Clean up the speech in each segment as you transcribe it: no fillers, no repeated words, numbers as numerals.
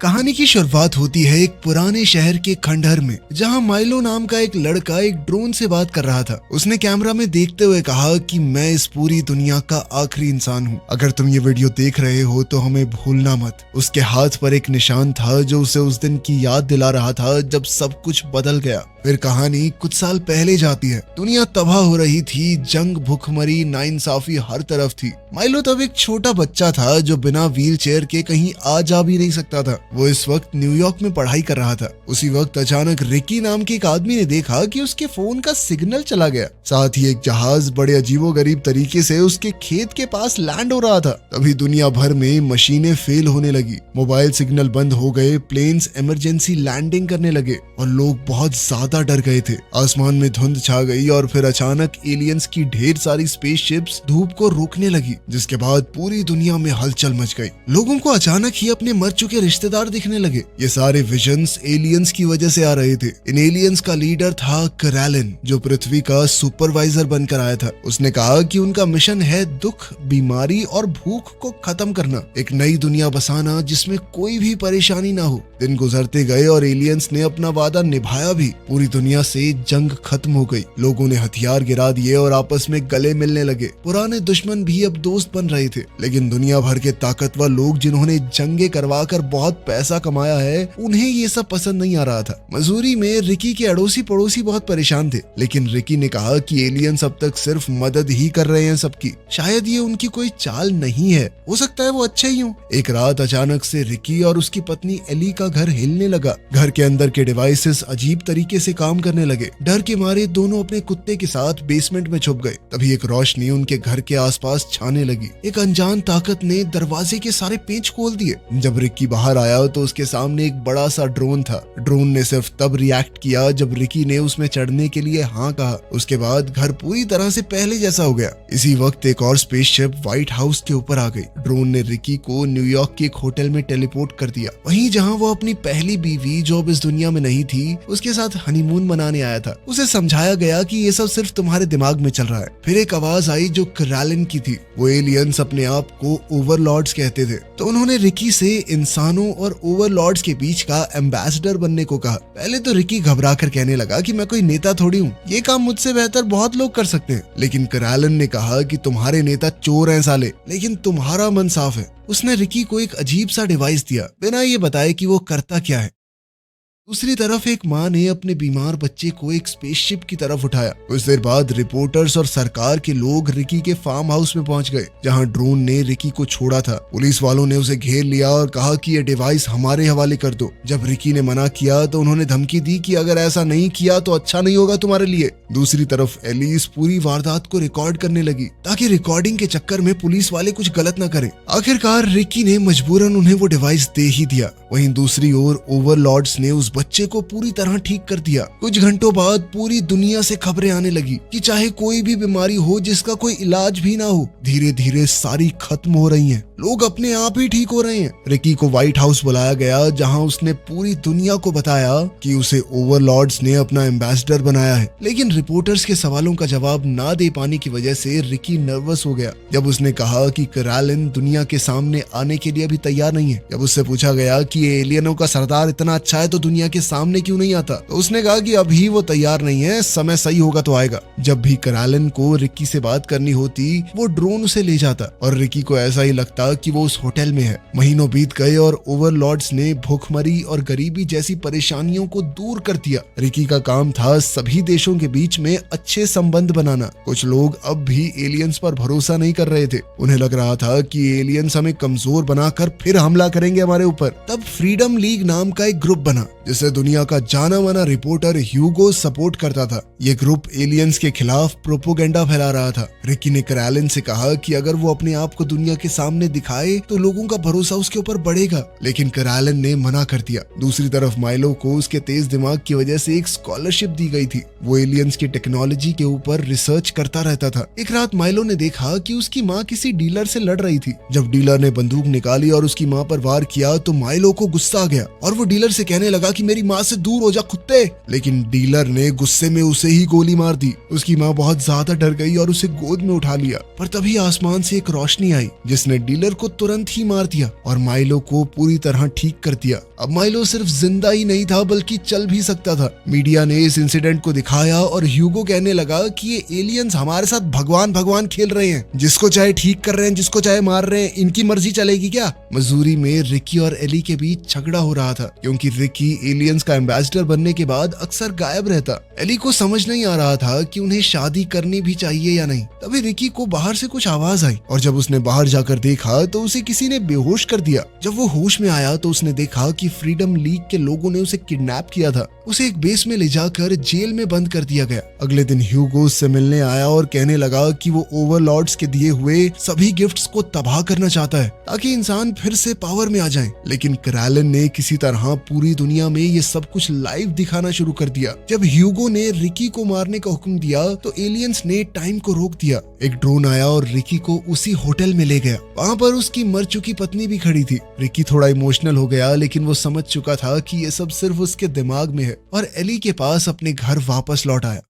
कहानी की शुरुआत होती है एक पुराने शहर के खंडहर में, जहां माइलो नाम का एक लड़का एक ड्रोन से बात कर रहा था। उसने कैमरा में देखते हुए कहा कि मैं इस पूरी दुनिया का आखिरी इंसान हूं। अगर तुम ये वीडियो देख रहे हो तो हमें भूलना मत। उसके हाथ पर एक निशान था जो उसे उस दिन की याद दिला रहा था जब सब कुछ बदल गया। फिर कहानी कुछ साल पहले जाती है। दुनिया तबाह हो रही थी, जंग, भूखमरी, नाइंसाफी हर तरफ थी। माइलो तब एक छोटा बच्चा था जो बिना व्हील चेयर के कहीं आ जा भी नहीं सकता था। वो इस वक्त न्यूयॉर्क में पढ़ाई कर रहा था। उसी वक्त अचानक रिकी नाम के एक आदमी ने देखा कि उसके फोन का सिग्नल चला गया। साथ ही एक जहाज बड़े अजीबोगरीब तरीके से उसके खेत के पास लैंड हो रहा था। तभी दुनिया भर में मशीनें फेल होने लगी, मोबाइल सिग्नल बंद हो गए, प्लेन्स इमरजेंसी लैंडिंग करने लगे और लोग बहुत ज्यादा डर गए थे। आसमान में धुंध छा गई और फिर अचानक एलियंस की ढेर सारी स्पेसशिप्स धूप को रोकने लगी, जिसके बाद पूरी दुनिया में हलचल मच गई। लोगों को अचानक ही अपने मर चुके रिश्तेदार दिखने लगे। ये सारे विजन्स एलियंस की वजह से आ रहे थे। इन एलियंस का लीडर था करैलिन, जो पृथ्वी का सुपरवाइजर बनकर आया था। उसने कहा कि उनका मिशन है दुख, बीमारी और भूख को खत्म करना, एक नई दुनिया बसाना जिसमें कोई भी परेशानी ना हो। दिन गुजरते गए और एलियंस ने अपना वादा निभाया भी। पूरी दुनिया से जंग खत्म हो गई। लोगों ने हथियार गिरा दिए और आपस में गले मिलने लगे। पुराने दुश्मन भी अब दोस्त बन रहे थे। लेकिन दुनिया भर के ताकतवर लोग जिन्होंने जंगे करवा कर बहुत पैसा कमाया है, उन्हें ये सब पसंद नहीं आ रहा था। मसूरी में रिकी के अड़ोसी पड़ोसी बहुत परेशान थे, लेकिन रिकी ने कहा कि एलियंस अब तक सिर्फ मदद ही कर रहे हैं सबकी। शायद ये उनकी कोई चाल नहीं है, हो सकता है वो अच्छे ही हों। एक रात अचानक से रिकी और उसकी पत्नी एली का घर हिलने लगा। घर के अंदर के डिवाइसेस अजीब तरीके से काम करने लगे। डर के मारे दोनों अपने कुत्ते के साथ बेसमेंट में छुप गए। तभी एक रोशनी उनके घर के आसपास छाने लगी। एक अनजान ताकत ने दरवाजे के सारे पेच खोल दिए। जब रिकी बाहर आया तो उसके सामने एक बड़ा सा ड्रोन था। ड्रोन ने सिर्फ तब रिएक्ट किया जब रिकी ने उसमें चढ़ने के लिए हाँ कहा। उसके बाद घर पूरी तरह से पहले जैसा हो गया। इसी वक्त एक और स्पेसशिप व्हाइट हाउस के ऊपर आ गई। ड्रोन ने रिकी को न्यूयॉर्क के एक होटल में टेलीपोर्ट कर दिया, वहीं जहां वो अपनी पहली बीवी जो अब इस दुनिया में नहीं थी उसके साथ हनीमून मनाने आया था। उसे समझाया गया कि ये सब सिर्फ तुम्हारे दिमाग में चल रहा है। फिर एक आवाज आई जो करैलिन की थी। वो एलियंस अपने आप को ओवरलॉर्ड्स कहते थे, तो उन्होंने रिकी से इंसानों और ओवरलॉर्ड्स के बीच का एम्बेसडर बनने को कहा। पहले तो रिकी घबरा कर कहने लगा कि मैं कोई नेता थोड़ी हूँ, ये काम मुझसे बेहतर बहुत लोग कर सकते हैं। लेकिन करैलिन ने कहा कि तुम्हारे नेता चोर हैं साले, लेकिन तुम्हारा मन साफ है। उसने रिकी को एक अजीब सा डिवाइस दिया, बिना ये बताए कि वो करता क्या है। दूसरी तरफ एक माँ ने अपने बीमार बच्चे को एक स्पेसशिप की तरफ उठाया। कुछ देर बाद रिपोर्टर्स और सरकार के लोग रिकी के फार्म हाउस में पहुंच गए, जहां ड्रोन ने रिकी को छोड़ा था। पुलिस वालों ने उसे घेर लिया और कहा कि ये डिवाइस हमारे हवाले कर दो। जब रिकी ने मना किया तो उन्होंने धमकी दी कि अगर ऐसा नहीं किया तो अच्छा नहीं होगा तुम्हारे लिए। दूसरी तरफ एली इस पूरी वारदात को रिकॉर्ड करने लगी, ताकि रिकॉर्डिंग के चक्कर में पुलिस वाले कुछ गलत न करें। आखिरकार रिकी ने मजबूरन उन्हें वो डिवाइस दे ही दिया। वहीं दूसरी ओर ओवरलॉर्ड्स ने उस बच्चे को पूरी तरह ठीक कर दिया। कुछ घंटों बाद पूरी दुनिया से खबरें आने लगी कि चाहे कोई भी बीमारी हो जिसका कोई इलाज भी ना हो, धीरे धीरे सारी खत्म हो रही हैं। लोग अपने आप ही ठीक हो रहे हैं। रिकी को व्हाइट हाउस बुलाया गया, जहां उसने पूरी दुनिया को बताया कि उसे ओवरलॉर्ड्स ने अपना एम्बेसडर बनाया है। लेकिन रिपोर्टर्स के सवालों का जवाब ना दे पाने की वजह से रिकी नर्वस हो गया। जब उसने कहा कि करैलिन दुनिया के सामने आने के लिए अभी तैयार नहीं है। जब उससे पूछा गया कि एलियनों का सरदार इतना अच्छा है तो दुनिया के सामने क्यों नहीं आता, तो उसने कहा कि अभी वो तैयार नहीं है, समय सही होगा तो आएगा। जब भी करैलिन को रिकी से बात करनी होती, वो ड्रोन उसे ले जाता और रिकी को ऐसा ही लगता कि वो उस होटल में है। महीनों बीत गए और ओवरलॉर्ड्स ने भूखमरी और गरीबी जैसी परेशानियों को दूर कर दिया। रिकी का काम था सभी देशों के बीच में अच्छे संबंध बनाना। कुछ लोग अब भी एलियंस पर भरोसा नहीं कर रहे थे। उन्हें लग रहा था कि एलियंस हमें कमजोर बनाकर फिर हमला करेंगे हमारे ऊपर। तब फ्रीडम लीग नाम का एक ग्रुप बना, जिसे दुनिया का जाना माना रिपोर्टर ह्यूगो सपोर्ट करता था। ये ग्रुप एलियंस के खिलाफ प्रोपोगेंडा फैला रहा था। रिकी ने करैलिन से कहा कि अगर वो अपने आप को दुनिया के सामने दिखाए तो लोगों का भरोसा उसके ऊपर बढ़ेगा, लेकिन करैलिन ने मना कर दिया। दूसरी तरफ माइलो को उसके तेज दिमाग की वजह से एक स्कॉलरशिप दी गई थी। वो एलियंस की टेक्नोलॉजी के ऊपर रिसर्च करता रहता था। एक रात माइलो ने देखा कि उसकी माँ किसी डीलर से लड़ रही थी। जब डीलर ने बंदूक निकाली और उसकी माँ पर वार किया तो माइलो को गुस्सा आ गया और वो डीलर से कहने लगा कि मेरी माँ से दूर हो जा कुत्ते। लेकिन डीलर ने गुस्से में उसे ही गोली मार दी। उसकी माँ बहुत ज्यादा डर गई और उसे गोद में उठा लिया। पर तभी आसमान से एक रोशनी आई जिसने डीलर जेलर को तुरंत ही मार दिया और माइलो को पूरी तरह ठीक कर दिया। अब माइलो सिर्फ जिंदा ही नहीं था बल्कि चल भी सकता था। मीडिया ने इस इंसिडेंट को दिखाया और ह्यूगो कहने लगा कि ये एलियंस हमारे साथ भगवान भगवान खेल रहे हैं, जिसको चाहे ठीक कर रहे हैं, जिसको चाहे मार रहे हैं, इनकी मर्जी चलेगी क्या। मसूरी में रिकी और एली के बीच झगड़ा हो रहा था क्योंकि रिकी एलियंस का एम्बेसडर बनने के बाद अक्सर गायब रहता। एली को समझ नहीं आ रहा था कि उन्हें शादी करनी भी चाहिए या नहीं। तभी रिकी को बाहर से कुछ आवाज आई और जब उसने बाहर जाकर देखा तो उसे किसी ने बेहोश कर दिया। जब वो होश में आया तो उसने देखा कि फ्रीडम लीग के लोगों ने उसे किडनैप किया था। उसे एक बेस में ले जाकर जेल में बंद कर दिया गया। अगले दिन ह्यूगो उससे मिलने आया और कहने लगा कि वो ओवरलॉर्ड्स के दिए हुए सभी गिफ्ट्स को तबाह करना चाहता है ताकि इंसान फिर से पावर में आ जाएं। लेकिन क्रैलन ने किसी तरह पूरी दुनिया में ये सब कुछ लाइव दिखाना शुरू कर दिया। जब ह्यूगो ने रिकी को मारने का हुक्म दिया तो एलियंस ने टाइम को रोक दिया। एक ड्रोन आया और रिकी को उसी होटल में ले गया। वहाँ पर उसकी मर चुकी पत्नी भी खड़ी थी। रिकी थोड़ा इमोशनल हो गया लेकिन वो समझ चुका था कि ये सब सिर्फ उसके दिमाग में है और एली के पास अपने घर वापस लौट आया।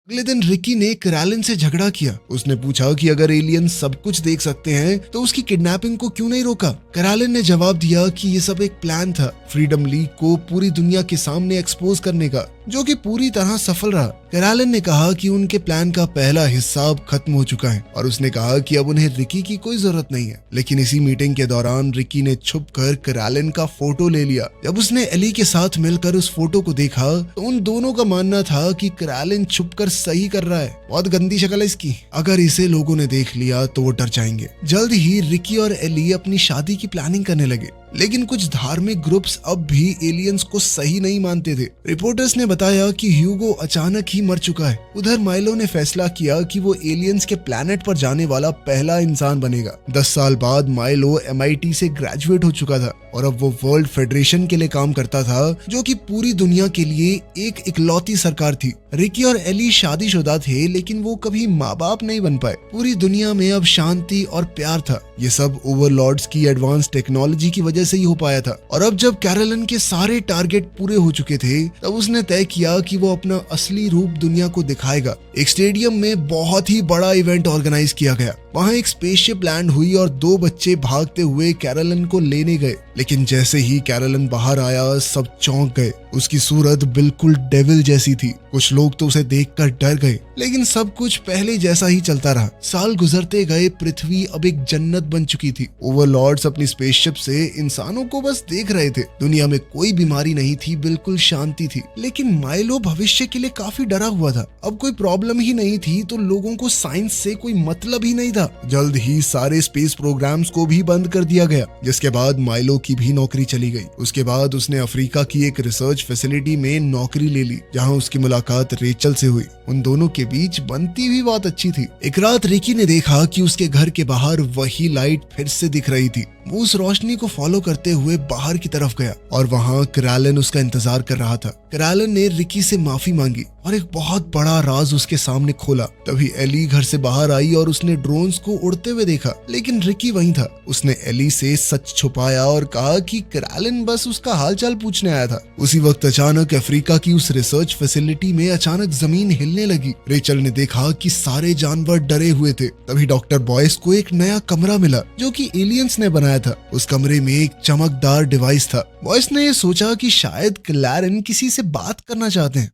अगले दिन रिकी ने क्रैलन से झगड़ा किया। उसने पूछा कि अगर एलियन सब कुछ देख सकते हैं तो उसकी किडनैपिंग को क्यों नहीं रोका। क्रैलन ने जवाब दिया कि ये सब एक प्लान था फ्रीडम लीग को पूरी दुनिया के सामने एक्सपोज करने का, जो कि पूरी तरह सफल रहा। क्रैलन ने कहा कि उनके प्लान का पहला हिस्सा अब खत्म हो चुका है और उसने कहा कि अब उन्हें रिकी की कोई जरूरत नहीं है। लेकिन इसी मीटिंग के दौरान रिकी ने छुपकर क्रैलन का फोटो ले लिया। जब उसने एली के साथ मिलकर उस फोटो को देखा तो उन दोनों का मानना था कि क्रैलन छुपकर सही कर रहा है। बहुत गंदी शक्ल है इसकी। अगर इसे लोगों ने देख लिया तो वो डर जाएंगे। जल्द ही रिकी और एली अपनी शादी की प्लानिंग करने लगे। लेकिन कुछ धार्मिक ग्रुप्स अब भी एलियंस को सही नहीं मानते थे। रिपोर्टर्स ने बताया कि ह्यूगो अचानक ही मर चुका है। उधर माइलो ने फैसला किया कि वो एलियंस के प्लैनेट पर जाने वाला पहला इंसान बनेगा। 10 साल बाद माइलो MIT से ग्रेजुएट हो चुका था और अब वो वर्ल्ड फेडरेशन के लिए काम करता था, जो कि पूरी दुनिया के लिए एक इकलौती सरकार थी। रिकी और एली शादीशुदा थे लेकिन वो कभी माँ बाप नहीं बन पाए। पूरी दुनिया में अब शांति और प्यार था। ये सब ओवरलॉर्ड्स की एडवांस टेक्नोलॉजी की वजह से ही हो पाया था। और अब जब कैरोलिन के सारे टारगेट पूरे हो चुके थे तब उसने तय किया कि वो अपना असली रूप दुनिया को दिखाएगा। एक स्टेडियम में बहुत ही बड़ा इवेंट ऑर्गेनाइज किया गया। वहाँ एक स्पेसशिप लैंड हुई और 2 बच्चे भागते हुए कैरोलिन को लेने गए। लेकिन जैसे ही कैरोलिन बाहर आया सब चौंक गए। उसकी सूरत बिल्कुल डेविल जैसी थी। कुछ लोग तो उसे देखकर डर गए। लेकिन सब कुछ पहले जैसा ही चलता रहा। साल गुजरते गए, पृथ्वी अब एक जन्नत बन चुकी थी। ओवरलॉर्ड्स अपनी स्पेसशिप से इंसानों को बस देख रहे थे। दुनिया में कोई बीमारी नहीं थी, बिल्कुल शांति थी। लेकिन माइलो भविष्य के लिए काफी डरा हुआ था। अब कोई प्रॉब्लम ही नहीं थी तो लोगों को साइंस से कोई मतलब ही नहीं था। जल्द ही सारे स्पेस प्रोग्राम्स को भी बंद कर दिया गया, जिसके बाद माइलो की भी नौकरी चली गई। उसके बाद उसने अफ्रीका की एक रिसर्च फैसिलिटी में नौकरी ले ली, जहां उसकी मुलाकात रेचल से हुई। उन दोनों के बीच बनती हुई बात अच्छी थी। एक रात रिकी ने देखा कि उसके घर के बाहर वही लाइट फिर से दिख रही थी। वो उस रोशनी को फॉलो करते हुए बाहर की तरफ गया और वहाँ क्रैलन उसका इंतजार कर रहा था। क्रैलन ने रिकी से माफी मांगी और एक बहुत बड़ा राज उसके सामने खोला। तभी एली घर से बाहर आई और उसने ड्रोन्स को उड़ते हुए देखा, लेकिन रिकी वहीं था। उसने एली से सच छुपाया और कहा कि क्रैलन बस उसका हालचाल पूछने आया था। उसी वक्त अचानक अफ्रीका की उस रिसर्च फैसिलिटी में अचानक जमीन हिलने लगी। रेचल ने देखा कि सारे जानवर डरे हुए थे। तभी डॉक्टर बॉयस को एक नया कमरा मिला जो कि एलियंस ने बनाया था। उस कमरे में एक चमकदार डिवाइस था। बॉयस ने यह सोचा कि शायद क्लैरन किसी से बात करना चाहते हैं।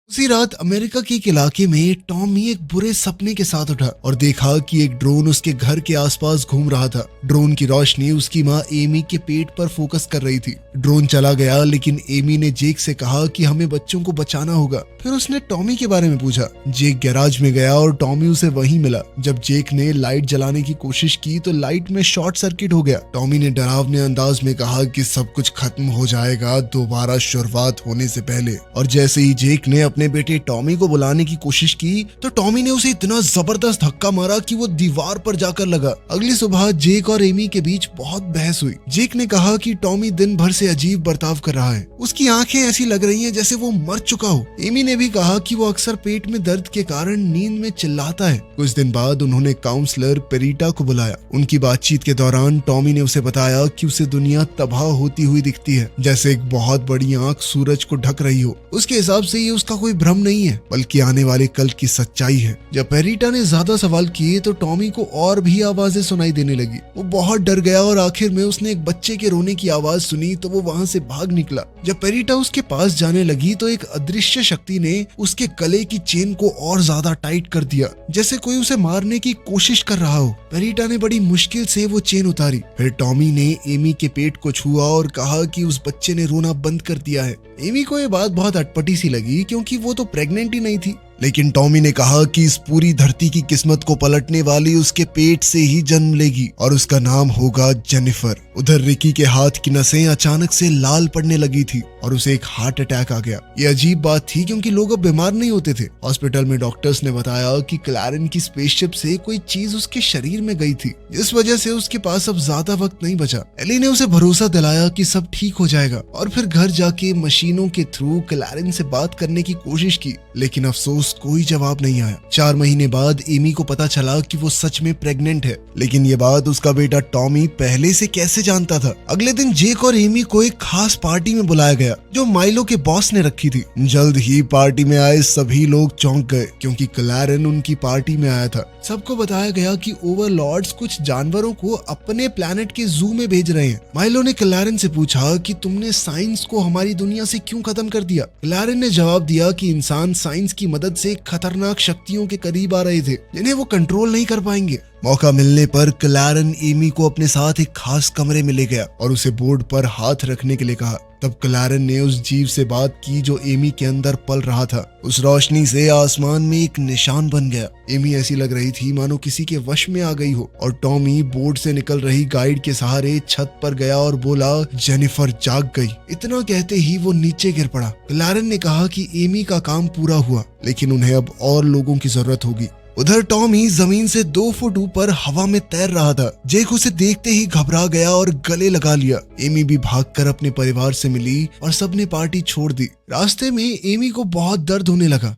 उसी रात अमेरिका के एक इलाके में टॉमी एक बुरे सपने के साथ उठा और देखा कि एक ड्रोन उसके घर के आसपास घूम रहा था। ड्रोन की रोशनी उसकी माँ एमी के पेट पर फोकस कर रही थी। ड्रोन चला गया लेकिन एमी ने जेक से कहा कि हमें बच्चों को बचाना होगा। फिर उसने टॉमी के बारे में पूछा। जेक गैराज में गया और टॉमी उसे वहीं मिला। जब जेक ने लाइट जलाने की कोशिश की तो लाइट में शॉर्ट सर्किट हो गया। टॉमी ने डरावने अंदाज में कहा कि सब कुछ खत्म हो जाएगा दोबारा शुरुआत होने से पहले। और जैसे ही जेक ने अपने बेटे टॉमी को बुलाने की कोशिश की तो टॉमी ने उसे इतना जबरदस्त धक्का मारा कि वो दीवार पर जाकर लगा। अगली सुबह जेक और एमी के बीच बहुत बहस हुई। जेक ने कहा कि टॉमी दिन भर से अजीब बर्ताव कर रहा है। उसकी आंखें ऐसी लग रही हैं जैसे वो मर चुका हो। एमी ने ने भी कहा कि वो अक्सर पेट में दर्द के कारण नींद में चिल्लाता है। कुछ दिन बाद उन्होंने काउंसलर पेरिटा को बुलाया। उनकी बातचीत के दौरान टॉमी ने उसे बताया कि उसे दुनिया तबाह होती हुई दिखती है, जैसे एक बहुत बड़ी आंख सूरज को ढक रही हो। उसके हिसाब से ये उसका कोई भ्रम नहीं है, बल्कि आने वाले कल की सच्चाई है। जब पेरिटा ने ज्यादा सवाल किए तो टॉमी को और भी आवाजें सुनाई देने लगी। वो बहुत डर गया और आखिर में उसने एक बच्चे के रोने की आवाज सुनी तो वो वहाँ से भाग निकला। जब पेरिटा उसके पास जाने लगी तो एक अदृश्य शक्ति ने उसके गले की चेन को और ज्यादा टाइट कर दिया, जैसे कोई उसे मारने की कोशिश कर रहा हो। पेरिटा ने बड़ी मुश्किल से वो चेन उतारी। फिर टॉमी ने एमी के पेट को छुआ और कहा कि उस बच्चे ने रोना बंद कर दिया है। एमी को ये बात बहुत अटपटी सी लगी, क्योंकि वो तो प्रेग्नेंट ही नहीं थी। लेकिन टॉमी ने कहा कि इस पूरी धरती की किस्मत को पलटने वाली उसके पेट से ही जन्म लेगी और उसका नाम होगा जेनिफर। उधर रिकी के हाथ की नसें अचानक से लाल पड़ने लगी थी और उसे एक हार्ट अटैक आ गया। ये अजीब बात थी, क्योंकि लोग अब बीमार नहीं होते थे। हॉस्पिटल में डॉक्टर्स ने बताया कि क्लैरेन की स्पेसशिप से कोई चीज उसके शरीर में गई थी, जिस वजह से उसके पास अब ज्यादा वक्त नहीं बचा। एली ने उसे भरोसा दिलाया कि सब ठीक हो जाएगा और फिर घर जाके मशीनों के थ्रू क्लैरेन से बात करने की कोशिश की, लेकिन अफसोस कोई जवाब नहीं आया। 4 महीने बाद एमी को पता चला कि वो सच में प्रेग्नेंट है, लेकिन ये बात उसका बेटा टॉमी पहले से कैसे जानता था। अगले दिन जेक और एमी को एक खास पार्टी में बुलाया गया, जो माइलो के बॉस ने रखी थी। जल्द ही पार्टी में आए सभी लोग चौंक गए, क्योंकि क्लैरेन उनकी पार्टी में आया था। सबको बताया गया कि ओवरलॉर्ड्स कुछ जानवरों को अपने प्लेनेट के जू में भेज रहे हैं। माइलो ने क्लैरेन से पूछा कि तुमने साइंस को हमारी दुनिया से क्यों खत्म कर दिया। क्लैरेन ने जवाब दिया कि इंसान साइंस की मदद से खतरनाक शक्तियों के करीब आ रहे थे, जिन्हें वो कंट्रोल नहीं कर पाएंगे। मौका मिलने पर क्लैरेन एमी को अपने साथ एक खास कमरे में ले गया और उसे बोर्ड पर हाथ रखने के लिए कहा। तब क्लैरेन ने उस जीव से बात की जो एमी के अंदर पल रहा था। उस रोशनी से आसमान में एक निशान बन गया। एमी ऐसी लग रही थी मानो किसी के वश में आ गई हो, और टॉमी बोर्ड से निकल रही गाइड के सहारे छत पर गया और बोला, जेनिफर जाग गई। इतना कहते ही वो नीचे गिर पड़ा। क्लैरेन ने कहा कि एमी का काम पूरा हुआ, लेकिन उन्हें अब और लोगों की जरूरत होगी। उधर टॉमी जमीन से 2 फुट ऊपर हवा में तैर रहा था। जेक उसे देखते ही घबरा गया और गले लगा लिया। एमी भी भागकर अपने परिवार से मिली और सबने पार्टी छोड़ दी। रास्ते में एमी को बहुत दर्द होने लगा।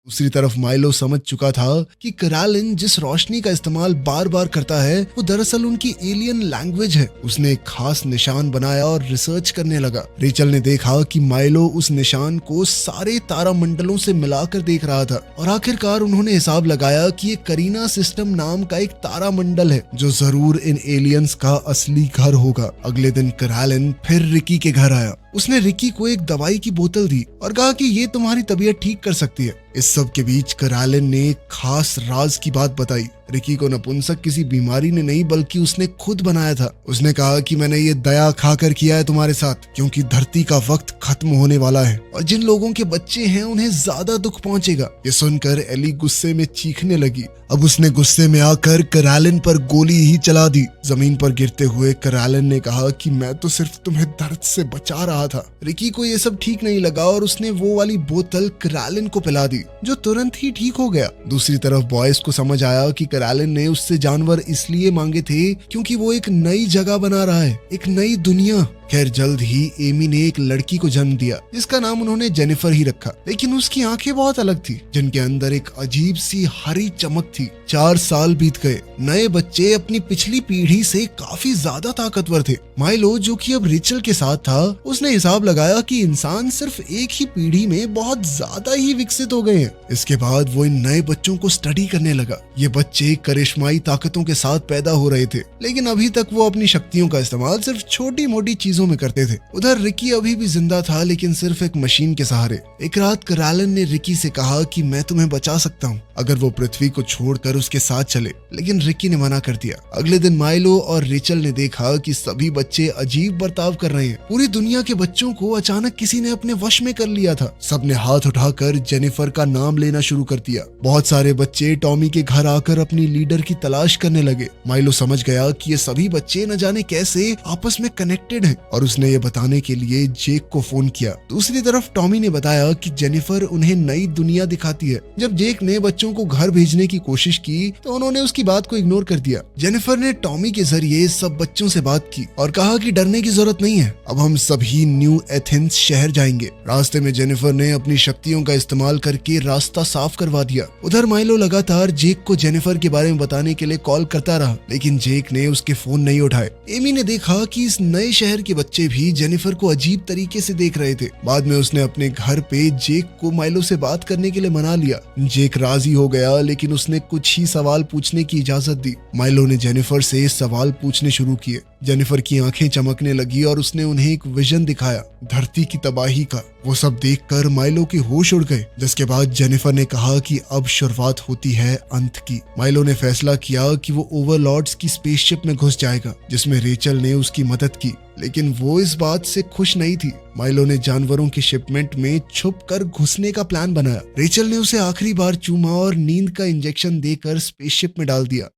दूसरी तरफ माइलो समझ चुका था कि क्लैरेन जिस रोशनी का इस्तेमाल बार बार करता है वो दरअसल उनकी एलियन लैंग्वेज है। उसने एक खास निशान बनाया और रिसर्च करने लगा। रेचल ने देखा कि माइलो उस निशान को सारे तारामंडलों से मिलाकर देख रहा था, और आखिरकार उन्होंने हिसाब लगाया कि ये करीना सिस्टम नाम का एक तारामंडल है, जो जरूर इन एलियंस का असली घर होगा। अगले दिन क्लैरेन फिर रिकी के घर आया। उसने रिकी को एक दवाई की बोतल दी और कहा कि ये तुम्हारी तबीयत ठीक कर सकती है। इस सब के बीच क्लैरेन ने एक खास राज की बात बताई। रिकी को नपुंसक किसी बीमारी ने नहीं, बल्कि उसने खुद बनाया था। उसने कहा कि मैंने ये दया खाकर किया है तुम्हारे साथ, क्योंकि धरती का वक्त खत्म होने वाला है और जिन लोगों के बच्चे हैं उन्हें ज्यादा दुख पहुंचेगा। ये सुनकर एली गुस्से में चीखने लगी। अब उसने गुस्से में आकर क्लैरेन पर गोली ही चला दी। जमीन पर गिरते हुए क्लैरेन ने कहा कि मैं तो सिर्फ तुम्हें दर्द से बचा रहा था। रिकी को ये सब ठीक नहीं लगा और उसने वो वाली बोतल क्लैरेन को पिला दी, जो तुरंत ही ठीक हो गया। दूसरी तरफ बॉयज को समझ आया कि क्लैरेन ने उससे जानवर इसलिए मांगे थे क्योंकि वो एक नई जगह बना रहा है, एक नई दुनिया। खैर जल्द ही एमी ने एक लड़की को जन्म दिया, जिसका नाम उन्होंने जेनिफर ही रखा। लेकिन उसकी आंखें बहुत अलग थी, जिनके अंदर एक अजीब सी हरी चमक थी। 4 साल बीत गए। नए बच्चे अपनी पिछली पीढ़ी से काफी ज्यादा ताकतवर थे। माइलो, जो कि अब रेचल के साथ था, उसने हिसाब लगाया कि इंसान सिर्फ एक ही पीढ़ी में बहुत ज्यादा ही विकसित हो गए हैं। इसके बाद वो इन नए बच्चों को स्टडी करने लगा। ये बच्चे करिश्माई ताकतों के साथ पैदा हो रहे थे, लेकिन अभी तक वो अपनी शक्तियों का इस्तेमाल सिर्फ छोटी मोटी चीजों में करते थे। उधर रिकी अभी भी जिंदा था, लेकिन सिर्फ एक मशीन के सहारे। एक रात क्लैरेन ने रिकी से कहा कि मैं तुम्हें बचा सकता हूँ अगर वो पृथ्वी को छोड़कर उसके साथ चले, लेकिन रिकी ने मना कर दिया। अगले दिन माइलो और रेचल ने देखा कि सभी बच्चे अजीब बर्ताव कर रहे हैं। पूरी दुनिया के बच्चों को अचानक किसी ने अपने वश में कर लिया था। सबने हाथ उठाकर जेनिफर का नाम लेना शुरू कर दिया। बहुत सारे बच्चे टॉमी के घर आकर अपनी लीडर की तलाश करने लगे। माइलो समझ गया कि ये सभी बच्चे न जाने कैसे आपस में कनेक्टेड हैं। और उसने ये बताने के लिए जेक को फोन किया। दूसरी तरफ टॉमी ने बताया कि जेनिफर उन्हें नई दुनिया दिखाती है। जब जेक ने बच्चों को घर भेजने की कोशिश की तो उन्होंने उसकी बात को इग्नोर कर दिया। जेनिफर ने टॉमी के जरिए सब बच्चों से बात की और कहा कि डरने की जरूरत नहीं है, अब हम सभी न्यू एथेंस शहर जाएंगे। रास्ते में जेनिफर ने अपनी शक्तियों का इस्तेमाल करके रास्ता साफ करवा दिया। उधर माइलो लगातार जेक को जेनिफर के बारे में बताने के लिए कॉल करता रहा, लेकिन जेक ने उसके फोन नहीं उठाए। एमी ने देखा कि इस नए शहर के बच्चे भी जेनिफर को अजीब तरीके से देख रहे थे। बाद में उसने अपने घर पे जेक को माइलो से बात करने के लिए मना लिया। जेक राजी हो गया, लेकिन उसने कुछ ही सवाल पूछने की इजाजत दी। माइलो ने जेनिफर से सवाल पूछने शुरू किए। जेनिफर की आंखें चमकने लगी और उसने उन्हें एक विजन दिखाया, धरती की तबाही का। वो सब देखकर माइलो के होश उड़ गए, जिसके बाद जेनिफर ने कहा कि अब शुरुआत होती है अंत की। माइलो ने फैसला किया कि वो ओवरलॉर्ड्स की स्पेसशिप में घुस जाएगा, जिसमें रेचल ने उसकी मदद की, लेकिन वो इस बात से खुश नहीं थी। माइलो ने जानवरों की शिपमेंट में छुप कर घुसने का प्लान बनाया। रेचल ने उसे आखिरी बार चूमा और नींद का इंजेक्शन देकर स्पेसशिप में डाल दिया।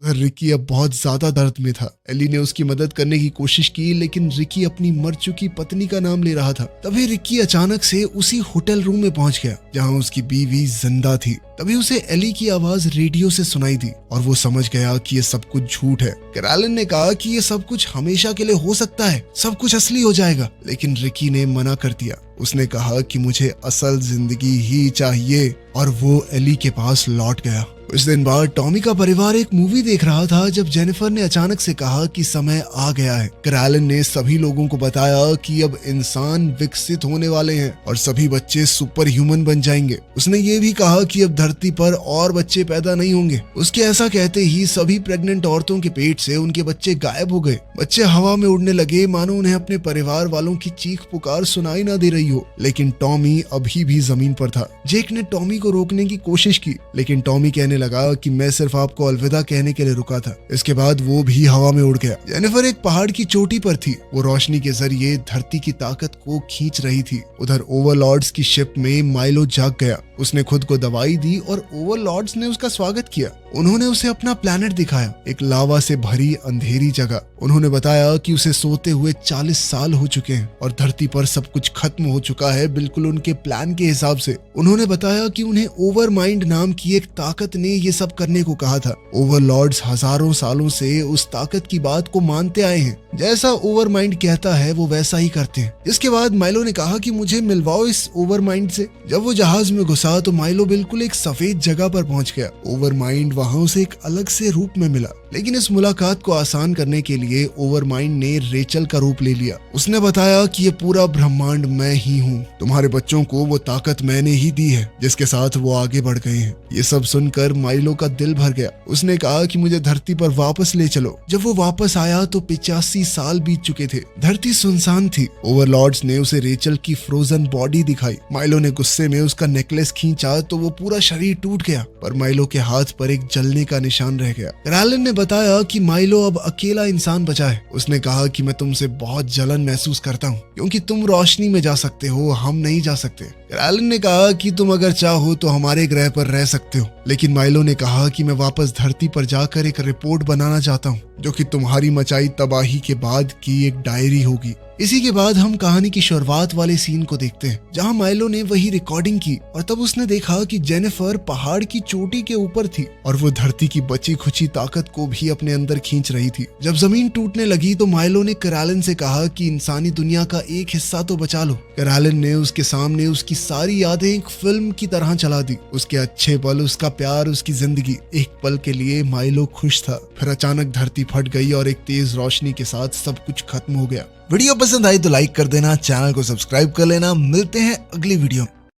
रिकी अब बहुत ज्यादा दर्द में था। एली ने उसकी मदद करने की कोशिश की, लेकिन रिकी अपनी मर चुकी पत्नी का नाम ले रहा था। तभी रिकी अचानक से उसी होटल रूम में पहुंच गया जहां उसकी बीवी जिंदा थी। तभी उसे एली की आवाज रेडियो से सुनाई दी और वो समझ गया कि ये सब कुछ झूठ है। कैरोलिन ने कहा कि ये सब कुछ हमेशा के लिए हो सकता है, सब कुछ असली हो जाएगा, लेकिन रिकी ने मना कर दिया। उसने कहा कि मुझे असल जिंदगी ही चाहिए और वो एली के पास लौट गया। कुछ दिन बाद टॉमी का परिवार एक मूवी देख रहा था जब जेनिफर ने अचानक से कहा कि समय आ गया है। कैरोलिन ने सभी लोगों को बताया कि अब इंसान विकसित होने वाले हैं और सभी बच्चे सुपर ह्यूमन बन जाएंगे। उसने ये भी कहा कि अब धरती पर और बच्चे पैदा नहीं होंगे। उसके ऐसा कहते ही सभी प्रेग्नेंट औरतों के पेट से उनके बच्चे गायब हो गए। बच्चे हवा में उड़ने लगे, मानो उन्हें अपने परिवार वालों की चीख पुकार सुनाई ना दे रही हो। लेकिन टॉमी अभी भी जमीन पर था। जेक ने टॉमी को रोकने की कोशिश की, लेकिन टॉमी कहने लगा कि मैं सिर्फ आपको अलविदा कहने के लिए रुका था। इसके बाद वो भी हवा में उड़ गया। जेनिफर एक पहाड़ की चोटी पर थी। वो रोशनी के जरिए धरती की ताकत को खींच रही थी। उधर ओवरलॉर्ड्स की शिप में माइलो जाग गया। उसने खुद को दवाई दी और ओवरलॉर्ड्स ने उसका स्वागत किया। उन्होंने उसे अपना प्लेनेट दिखाया, एक लावा से भरी अंधेरी जगह। उन्होंने बताया कि उसे सोते हुए 40 साल हो चुके हैं और धरती पर सब कुछ खत्म हो चुका है, बिल्कुल उनके प्लान के हिसाब से। उन्होंने बताया कि उन्हें ओवरमाइंड नाम की एक ताकत ने ये सब करने को कहा था। ओवरलॉर्ड्स हजारों सालों से उस ताकत की बात को मानते आए हैं। जैसा ओवरमाइंड कहता है वो वैसा ही करते हैं। इसके बाद माइलो ने कहा कि मुझे मिलवाओ इस ओवरमाइंड से। जब वो जहाज में घुसा तो माइलो बिल्कुल एक सफेद जगह पर पहुंच गया। ओवरमाइंड वहां उसे एक अलग से रूप में मिला, लेकिन इस मुलाकात को आसान करने के लिए ओवरमाइंड ने रेचल का रूप ले लिया। उसने बताया कि ये पूरा ब्रह्मांड मैं ही हूँ। तुम्हारे बच्चों को वो ताकत मैंने ही दी है जिसके साथ वो आगे बढ़ गए हैं। ये सब सुनकर माइलो का दिल भर गया। उसने कहा कि मुझे धरती पर वापस ले चलो। जब वो वापस आया तो 85 साल बीत चुके थे। धरती सुनसान थी। ओवरलॉर्ड्स ने उसे रेचल की फ्रोजन बॉडी दिखाई। माइलो ने गुस्से में उसका नेकलेस खींचा तो वो पूरा शरीर टूट गया, पर माइलो के हाथ पर एक जलने का निशान रह गया। कैरोलिन ने बताया कि माइलो अब अकेला इंसान बचा है। उसने कहा कि मैं तुमसे बहुत जलन महसूस करता हूँ, क्योंकि तुम रोशनी में जा सकते हो, हम नहीं जा सकते। कैरोलिन ने कहा कि तुम अगर चाहो तो हमारे ग्रह पर रह सकते हो, लेकिन माइलो ने कहा कि मैं वापस धरती पर जाकर एक रिपोर्ट बनाना चाहता हूँ, जो कि तुम्हारी मचाई तबाही के बाद की एक डायरी होगी। इसी के बाद हम कहानी की शुरुआत वाले सीन को देखते हैं, जहां माइलो ने वही रिकॉर्डिंग की और तब उसने देखा कि जेनिफर पहाड़ की चोटी के ऊपर थी और वो धरती की बची खुची ताकत को भी अपने अंदर खींच रही थी। जब जमीन टूटने लगी तो माइलो ने कैरोलिन से कहा कि इंसानी दुनिया का एक हिस्सा तो बचा लो। कैरोलिन ने उसके सामने उसकी सारी यादें एक फिल्म की तरह चला दी। उसके अच्छे पल, उसका प्यार, उसकी जिंदगी। एक पल के लिए माइलो खुश था, फिर अचानक धरती फट गई और एक तेज रोशनी के साथ सब कुछ खत्म हो गया। वीडियो पसंद आई तो लाइक कर देना, चैनल को सब्सक्राइब कर लेना। मिलते हैं अगली वीडियो में।